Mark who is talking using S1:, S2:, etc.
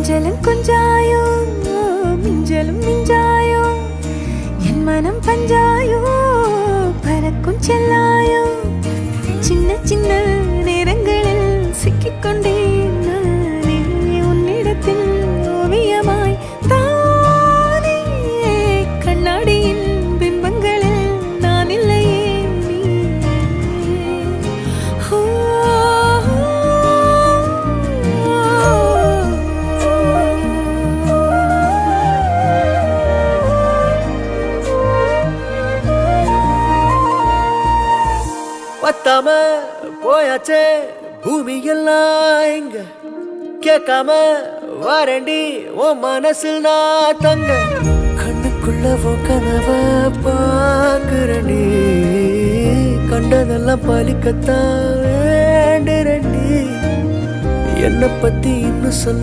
S1: கொஞ்சலும் கொஞ்சாயோ மிஞ்சலும் மிஞ்சாயோ என் மனம் பஞ்சாயோ பறக்கும் செல்லாயோ சின்ன சின்ன நேரங்களில் சிக்கிக்கொண்டேன் நானே உன்னிடத்தில் ஓவியமாய் தானே கண்ணாடியின் பிம்பங்களில் நான் இல்லையே நீ
S2: பத்தாம போயாச்சே பூமி எல்லாம் இங்க கேட்காம வாரண்டி உன் மனசில் நான் தங்க கண்ணுக்குள்ள கனவ பாக்குறண்டி கண்டதெல்லாம் பலிக்கத்தான் வேண்டுறண்டி என்னை பத்தி இன்னும் சொல்ல